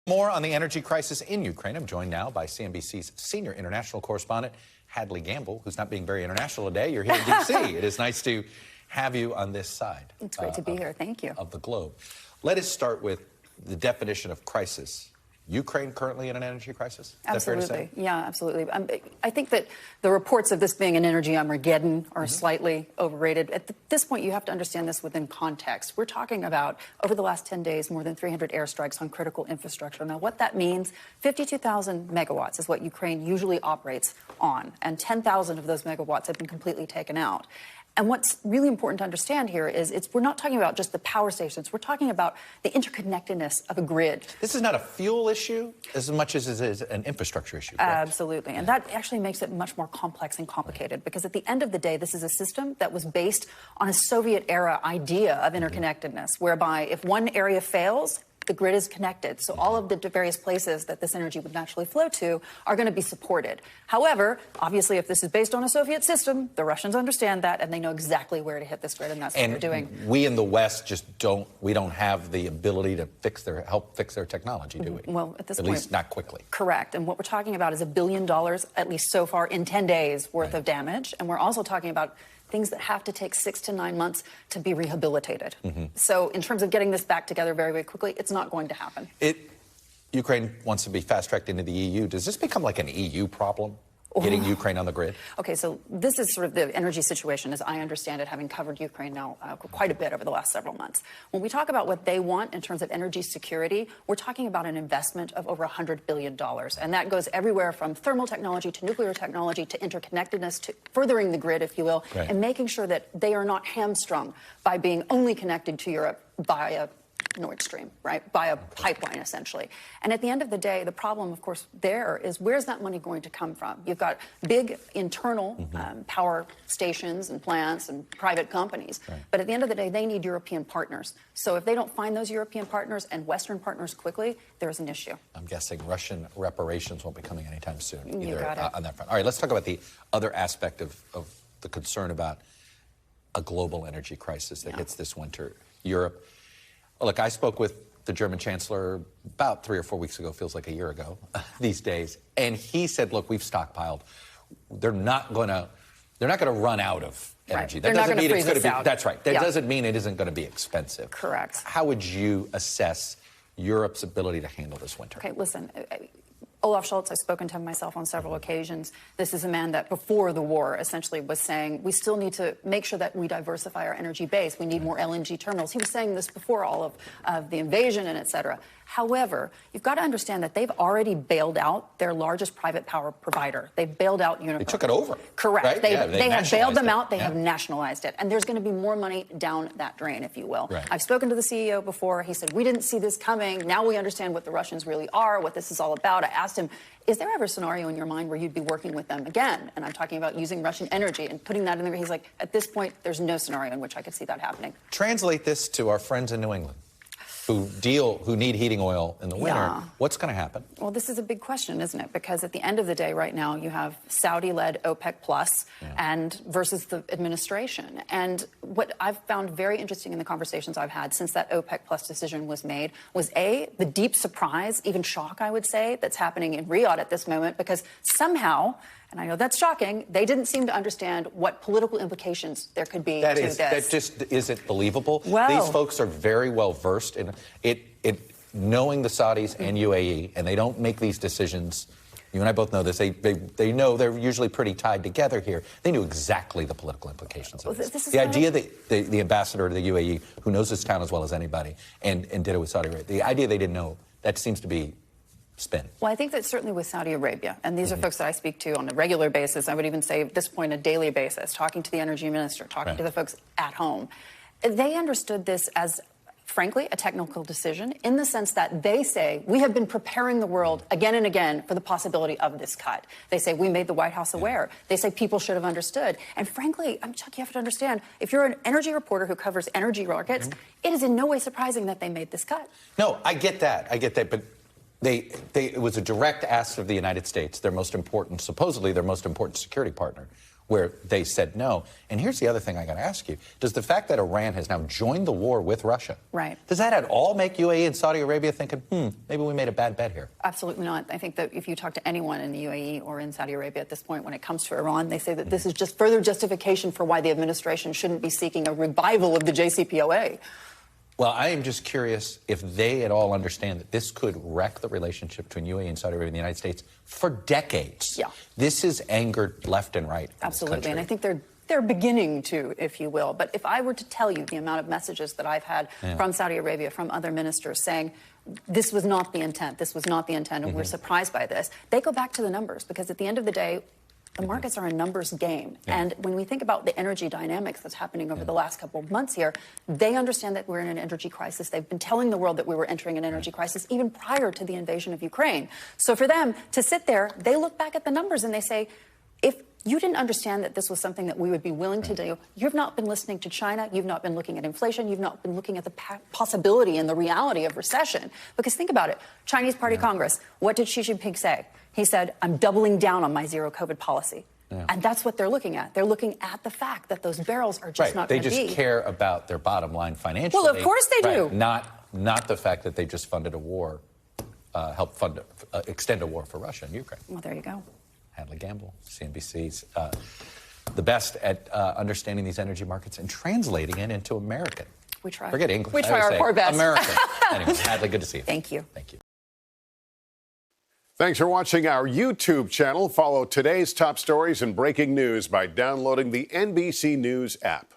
More on the energy crisis in Ukraine. I'm joined now by CNBC's senior international correspondent, Hadley, who's not being very international today. You're here in D.C. It is nice to have you on this side. It's great to be here. Thank you. Of the globe. Let us start with the definition of crisis. Ukraine currently in an energy crisis? Absolutely. Is that fair to say? Yeah, absolutely. I think that the reports of this being an energy Armageddon are slightly overrated. At this point, you have to understand this within context. We're talking about, over the last 10 days, more than 300 airstrikes on critical infrastructure. Now, what that means, 52,000 megawatts is what Ukraine usually operates on, and 10,000 of those megawatts have been completely taken out. And what's really important to understand here is we're not talking about just the power stations. We're talking about the interconnectedness of a grid. This is not a fuel issue as much as it is an infrastructure issue, correct? Absolutely. And that actually makes it much more complex and complicated because at the end of the day, this is a system that was based on a Soviet-era idea of interconnectedness, whereby if one area fails, the grid is connected. So all of the various places that this energy would naturally flow to are going to be supported. However, obviously, if this is based on a Soviet system, the Russians understand that and they know exactly where to hit this grid, and that's what they're doing. We in the West just don't have the ability to help fix their technology, do we? Well, at least not quickly. Correct. And what we're talking about is $1 billion, at least so far, in 10 days worth of damage. And we're also talking about things that have to take 6 to 9 months to be rehabilitated. So in terms of getting this back together very, very quickly, it's not going to happen. Ukraine wants to be fast-tracked into the EU. Does this become like an EU problem, getting Ukraine on the grid? Okay, so this is sort of the energy situation, as I understand it, having covered Ukraine now quite a bit over the last several months. When we talk about what they want in terms of energy security, we're talking about an investment of over $100 billion. And that goes everywhere from thermal technology to nuclear technology to interconnectedness to furthering the grid, if you will, and making sure that they are not hamstrung by being only connected to Europe by a Nord Stream, right, by a pipeline, essentially. And at the end of the day, the problem, of course, there is where's that money going to come from? You've got big internal power stations and plants and private companies. But at the end of the day, they need European partners. So if they don't find those European partners and Western partners quickly, there's an issue. I'm guessing Russian reparations won't be coming anytime soon either on that front. All right, let's talk about the other aspect of the concern about a global energy crisis that hits this winter. Europe. Look, I spoke with the German Chancellor about 3 or 4 weeks ago, feels like a year ago these days, and he said, look, we've stockpiled. They're not going to run out of energy. That doesn't mean it's going to be. That's right. That doesn't mean it isn't going to be expensive. Correct. How would you assess Europe's ability to handle this winter? Okay, listen. Olaf Scholz, I've spoken to him myself on several occasions. This is a man that before the war essentially was saying we still need to make sure that we diversify our energy base. We need more LNG terminals. He was saying this before all of the invasion and et cetera. However, you've got to understand that they've already bailed out their largest private power provider. They've bailed out Uniper. They took it over. Correct. Right? They have bailed them out. They have nationalized it. And there's going to be more money down that drain, if you will. Right. I've spoken to the CEO before. He said, we didn't see this coming. Now we understand what the Russians really are, what this is all about. I asked him, is there ever a scenario in your mind where you'd be working with them again? And I'm talking about using Russian energy and putting that in there. He's like, at this point, there's no scenario in which I could see that happening. Translate this to our friends in New England who need heating oil in the winter. What's going to happen? Well, this is a big question, isn't it? Because at the end of the day, right now, you have Saudi-led OPEC Plus and versus the administration. And what I've found very interesting in the conversations I've had since that OPEC Plus decision was made was, A, the deep surprise, even shock, I would say, that's happening in Riyadh at this moment, because somehow, and I know that's shocking, they didn't seem to understand what political implications there could be to this. That just isn't believable. Well, these folks are very well versed in it, knowing the Saudis and UAE, and they don't make these decisions. You and I both know this. They know they're usually pretty tied together here. They knew exactly the political implications of this. The idea that the ambassador to the UAE, who knows this town as well as anybody, and did it with Saudi Arabia, the idea they didn't know, that seems to be spin. Well, I think that certainly with Saudi Arabia, and these are folks that I speak to on a regular basis, I would even say at this point a daily basis, talking to the energy minister, talking to the folks at home, they understood this as, frankly, a technical decision in the sense that they say, we have been preparing the world again and again for the possibility of this cut. They say, we made the White House aware. They say people should have understood. And frankly, Chuck, you have to understand, if you're an energy reporter who covers energy markets, it is in no way surprising that they made this cut. No, I get that. But it was a direct ask of the United States, their most important, supposedly their most important security partner. where they said no. And here's the other thing I got to ask you. Does the fact that Iran has now joined the war with Russia, does that at all make UAE and Saudi Arabia thinking, maybe we made a bad bet here? Absolutely not. I think that if you talk to anyone in the UAE or in Saudi Arabia at this point when it comes to Iran, they say that this is just further justification for why the administration shouldn't be seeking a revival of the JCPOA. Well, I am just curious if they at all understand that this could wreck the relationship between UAE and Saudi Arabia and the United States for decades. Yeah. This has angered left and right. Absolutely. And I think they're beginning to, if you will. But if I were to tell you the amount of messages that I've had from Saudi Arabia, from other ministers saying, this was not the intent, and we're surprised by this, they go back to the numbers, because at the end of the day, the markets are a numbers game. And when we think about the energy dynamics that's happening over the last couple of months here, they understand that we're in an energy crisis. They've been telling the world that we were entering an energy crisis even prior to the invasion of Ukraine. So for them to sit there, they look back at the numbers and they say, if you didn't understand that this was something that we would be willing to do, you've not been listening to China, you've not been looking at inflation, you've not been looking at the possibility and the reality of recession. Because think about it, Chinese Party Congress, what did Xi Jinping say? He said, I'm doubling down on my zero COVID policy. And that's what they're looking at. They're looking at the fact that those barrels are just not going to be. They just care about their bottom line financially. Well, of course they do. Not the fact that they just funded a war, helped fund, extend a war for Russia and Ukraine. Well, there you go. Hadley Gamble, CNBC's the best at understanding these energy markets and translating it into American. We try. Forget English. We try our core best. American. Anyway, Hadley, good to see you. Thank you. Thank you. Thanks for watching our YouTube channel. Follow today's top stories and breaking news by downloading the NBC News app.